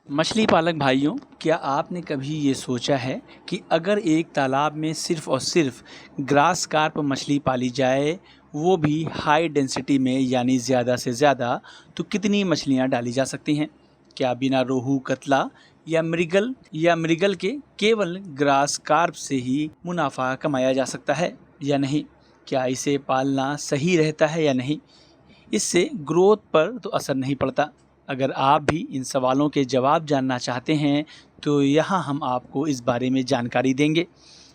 मछली पालक भाइयों, क्या आपने कभी ये सोचा है कि अगर एक तालाब में सिर्फ और सिर्फ ग्रास कार्प मछली पाली जाए, वो भी हाई डेंसिटी में यानी ज़्यादा से ज़्यादा, तो कितनी मछलियाँ डाली जा सकती हैं? क्या बिना रोहू, कतला या मृगल के केवल ग्रास कार्प से ही मुनाफा कमाया जा सकता है या नहीं? क्या इसे पालना सही रहता है या नहीं? इससे ग्रोथ पर तो असर नहीं पड़ता। अगर आप भी इन सवालों के जवाब जानना चाहते हैं तो यहाँ हम आपको इस बारे में जानकारी देंगे,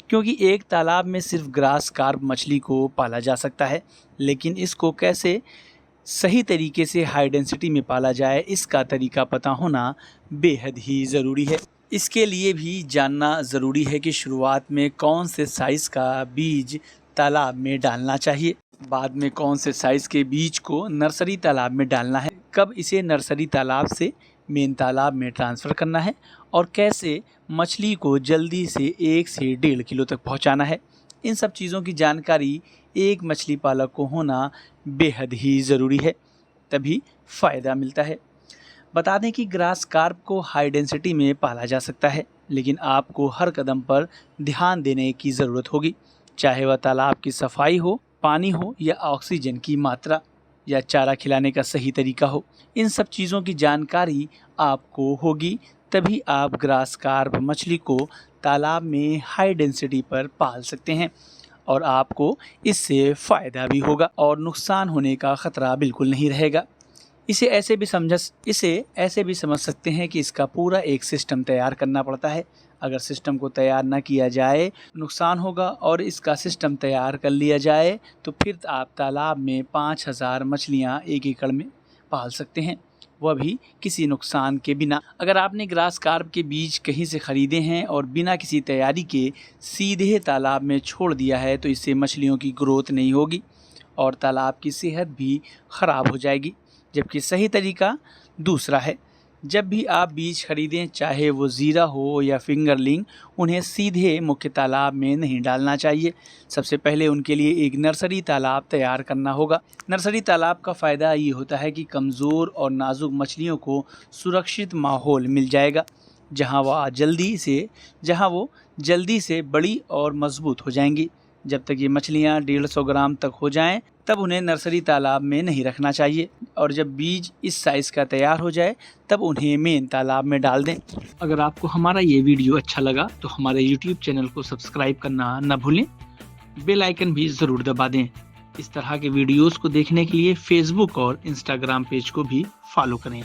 क्योंकि एक तालाब में सिर्फ ग्रास कार्प मछली को पाला जा सकता है, लेकिन इसको कैसे सही तरीके से हाई डेंसिटी में पाला जाए, इसका तरीका पता होना बेहद ही ज़रूरी है। इसके लिए भी जानना ज़रूरी है कि शुरुआत में कौन से साइज़ का बीज तालाब में डालना चाहिए, बाद में कौन से साइज़ के बीज को नर्सरी तालाब में डालना है, कब इसे नर्सरी तालाब से मेन तालाब में ट्रांसफ़र करना है और कैसे मछली को जल्दी से 1 से 1.5 किलो तक पहुंचाना है। इन सब चीज़ों की जानकारी एक मछली पालक को होना बेहद ही ज़रूरी है, तभी फ़ायदा मिलता है। बता दें कि ग्रास कार्प को हाई डेंसिटी में पाला जा सकता है, लेकिन आपको हर कदम पर ध्यान देने की ज़रूरत होगी, चाहे वह तालाब की सफाई हो, पानी हो या ऑक्सीजन की मात्रा या चारा खिलाने का सही तरीका हो। इन सब चीज़ों की जानकारी आपको होगी, तभी आप ग्रास कार्प मछली को तालाब में हाई डेंसिटी पर पाल सकते हैं और आपको इससे फ़ायदा भी होगा और नुकसान होने का ख़तरा बिल्कुल नहीं रहेगा। इसे ऐसे भी समझ सकते हैं कि इसका पूरा एक सिस्टम तैयार करना पड़ता है। अगर सिस्टम को तैयार ना किया जाए, नुकसान होगा, और इसका सिस्टम तैयार कर लिया जाए तो फिर आप तालाब में 5000 मछलियाँ 1 एकड़ में पाल सकते हैं, वह भी किसी नुकसान के बिना। अगर आपने ग्रास कार्प के बीज कहीं से ख़रीदे हैं और बिना किसी तैयारी के सीधे तालाब में छोड़ दिया है, तो इससे मछलियों की ग्रोथ नहीं होगी और तालाब की सेहत भी ख़राब हो जाएगी। जबकि सही तरीका दूसरा है। जब भी आप बीज खरीदें, चाहे वो ज़ीरा हो या फिंगरलिंग, उन्हें सीधे मुख्य तालाब में नहीं डालना चाहिए। सबसे पहले उनके लिए एक नर्सरी तालाब तैयार करना होगा। नर्सरी तालाब का फ़ायदा ये होता है कि कमज़ोर और नाजुक मछलियों को सुरक्षित माहौल मिल जाएगा, जहाँ वो जल्दी से बड़ी और मज़बूत हो जाएंगी। जब तक ये मछलियाँ 150 ग्राम तक हो जाएं, तब उन्हें नर्सरी तालाब में नहीं रखना चाहिए, और जब बीज इस साइज़ का तैयार हो जाए तब उन्हें मेन तालाब में डाल दें। अगर आपको हमारा ये वीडियो अच्छा लगा तो हमारे YouTube चैनल को सब्सक्राइब करना न भूलें, बेल आइकन भी ज़रूर दबा दें। इस तरह के वीडियोज़ को देखने के लिए Facebook और Instagram पेज को भी फॉलो करें।